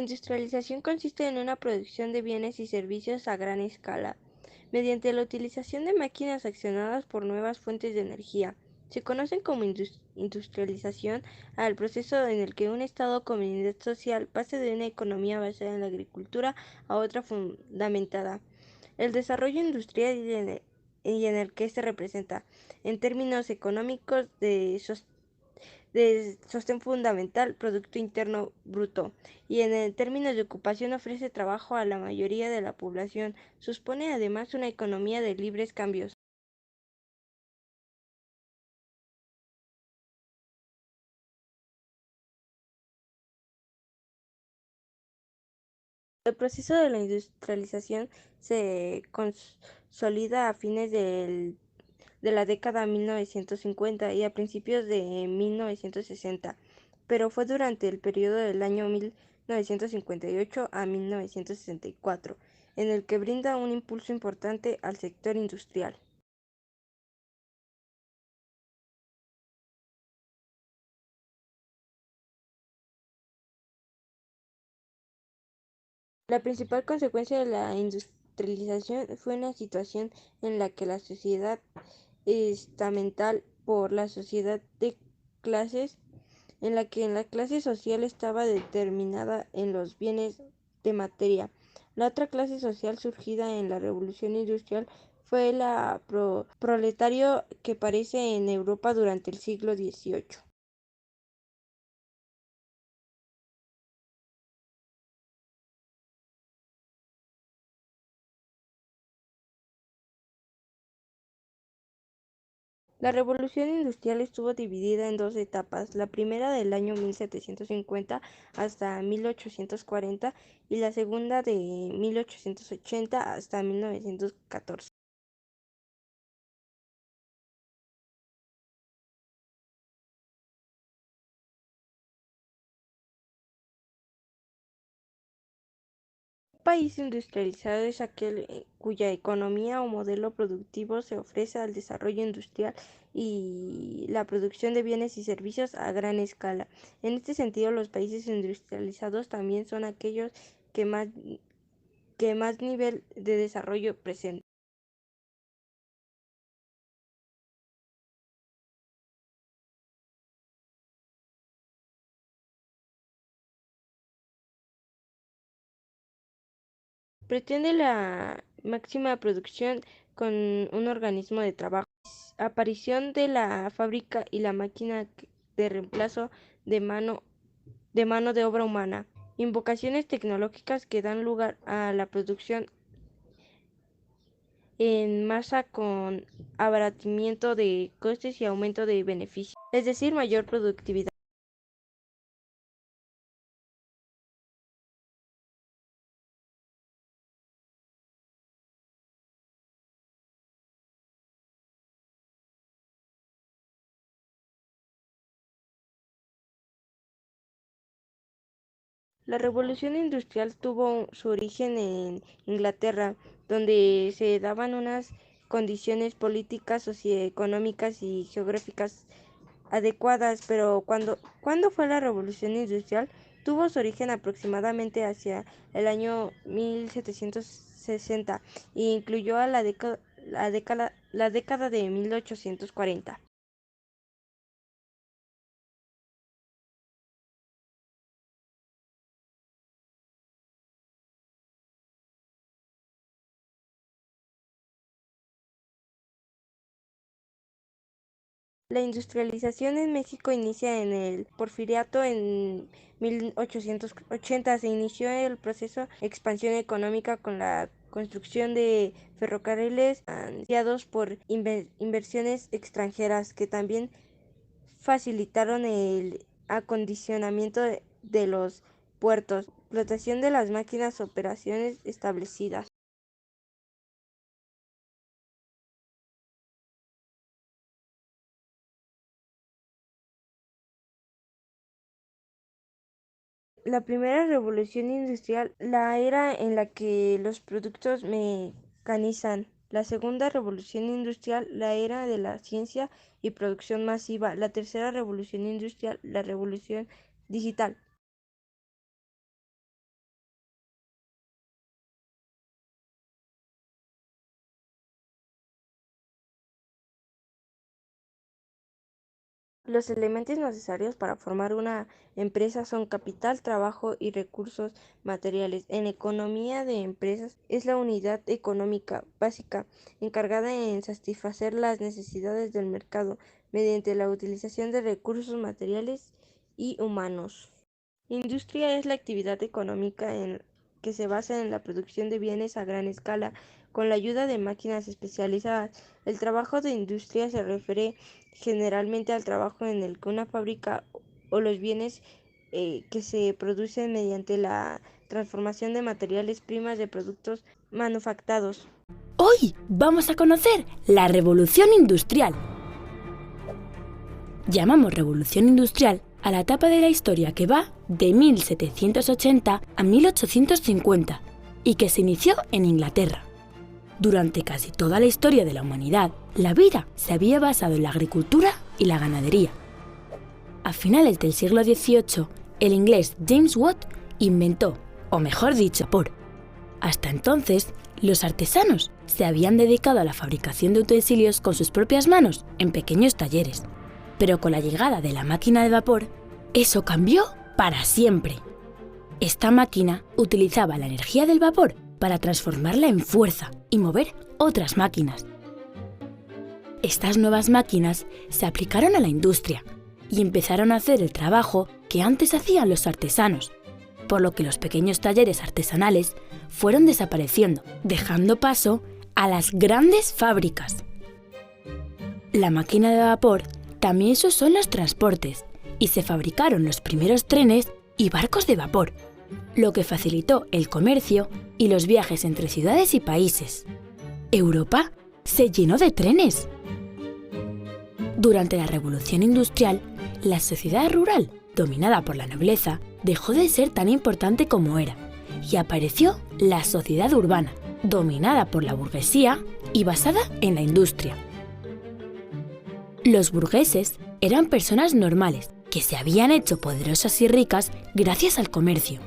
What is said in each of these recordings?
La industrialización consiste en una producción de bienes y servicios a gran escala, mediante la utilización de máquinas accionadas por nuevas fuentes de energía. Se conoce como industrialización al proceso en el que un Estado o comunidad social pasa de una economía basada en la agricultura a otra fundamentada el desarrollo industrial y en el que se representa, en términos económicos, de sostén fundamental, Producto Interno Bruto, y en términos de ocupación ofrece trabajo a la mayoría de la población. Supone además una economía de libres cambios. El proceso de la industrialización se consolida a fines de la década de 1950 y a principios de 1960, pero fue durante el periodo del año 1958 a 1964, en el que brinda un impulso importante al sector industrial. La principal consecuencia de la industrialización fue una situación en la que la sociedad estamental por la sociedad de clases en la que la clase social estaba determinada en los bienes de materia. La otra clase social surgida en la revolución industrial fue la proletario que aparece en Europa durante el siglo XVIII. La revolución industrial estuvo dividida en dos etapas, la primera del año 1750 hasta 1840 y la segunda de 1880 hasta 1914. Un país industrializado es aquel cuya economía o modelo productivo se ofrece al desarrollo industrial y la producción de bienes y servicios a gran escala. En este sentido, los países industrializados también son aquellos que más nivel de desarrollo presentan. Pretende la máxima producción con un organismo de trabajo. Aparición de la fábrica y la máquina de reemplazo de mano de obra humana. Invocaciones tecnológicas que dan lugar a la producción en masa con abaratimiento de costes y aumento de beneficios, es decir, mayor productividad. La revolución industrial tuvo su origen en Inglaterra, donde se daban unas condiciones políticas, socioeconómicas y geográficas adecuadas, pero ¿cuándo fue la revolución industrial? Tuvo su origen aproximadamente hacia el año 1760 e incluyó a la década de 1840. La industrialización en México inicia en el Porfiriato en 1880. Se inició el proceso de expansión económica con la construcción de ferrocarriles financiados por inversiones extranjeras que también facilitaron el acondicionamiento de los puertos, explotación de las máquinas, operaciones establecidas. La primera revolución industrial, la era en la que los productos mecanizan. La segunda revolución industrial, la era de la ciencia y producción masiva. La tercera revolución industrial, la revolución digital. Los elementos necesarios para formar una empresa son capital, trabajo y recursos materiales. En economía de empresas es la unidad económica básica encargada en satisfacer las necesidades del mercado mediante la utilización de recursos materiales y humanos. Industria es la actividad económica que se basa en la producción de bienes a gran escala con la ayuda de máquinas especializadas. El trabajo de industria se refiere generalmente al trabajo en el que una fábrica o los bienes que se producen mediante la transformación de materiales primas de productos manufacturados. Hoy vamos a conocer la Revolución Industrial. Llamamos Revolución Industrial a la etapa de la historia que va de 1780 a 1850 y que se inició en Inglaterra. Durante casi toda la historia de la humanidad, la vida se había basado en la agricultura y la ganadería. A finales del siglo XVIII, el inglés James Watt inventó, o mejor dicho, vapor. Hasta entonces, los artesanos se habían dedicado a la fabricación de utensilios con sus propias manos en pequeños talleres. Pero con la llegada de la máquina de vapor, eso cambió para siempre. Esta máquina utilizaba la energía del vapor para transformarla en fuerza y mover otras máquinas. Estas nuevas máquinas se aplicaron a la industria y empezaron a hacer el trabajo que antes hacían los artesanos, por lo que los pequeños talleres artesanales fueron desapareciendo, dejando paso a las grandes fábricas. La máquina de vapor también se usó en los transportes y se fabricaron los primeros trenes y barcos de vapor, lo que facilitó el comercio y los viajes entre ciudades y países. Europa se llenó de trenes. Durante la Revolución Industrial, la sociedad rural, dominada por la nobleza, dejó de ser tan importante como era y apareció la sociedad urbana, dominada por la burguesía y basada en la industria. Los burgueses eran personas normales que se habían hecho poderosas y ricas gracias al comercio.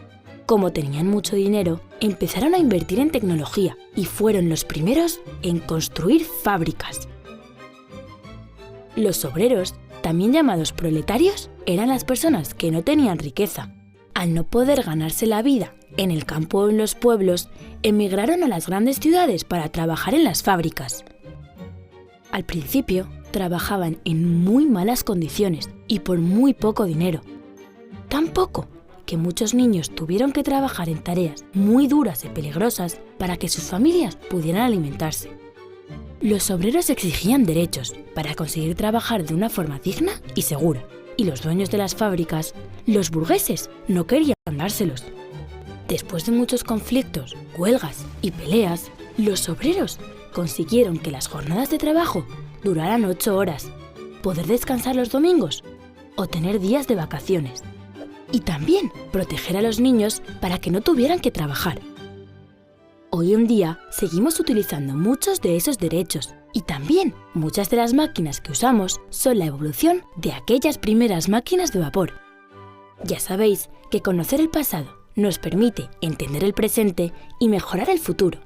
Como tenían mucho dinero, empezaron a invertir en tecnología y fueron los primeros en construir fábricas. Los obreros, también llamados proletarios, eran las personas que no tenían riqueza. Al no poder ganarse la vida en el campo o en los pueblos, emigraron a las grandes ciudades para trabajar en las fábricas. Al principio, trabajaban en muy malas condiciones y por muy poco dinero. Tan poco que muchos niños tuvieron que trabajar en tareas muy duras y peligrosas para que sus familias pudieran alimentarse. Los obreros exigían derechos para conseguir trabajar de una forma digna y segura, y los dueños de las fábricas, los burgueses, no querían dárselos. Después de muchos conflictos, huelgas y peleas, los obreros consiguieron que las jornadas de trabajo duraran 8 horas, poder descansar los domingos o tener días de vacaciones. Y también proteger a los niños para que no tuvieran que trabajar. Hoy en día seguimos utilizando muchos de esos derechos y también muchas de las máquinas que usamos son la evolución de aquellas primeras máquinas de vapor. Ya sabéis que conocer el pasado nos permite entender el presente y mejorar el futuro.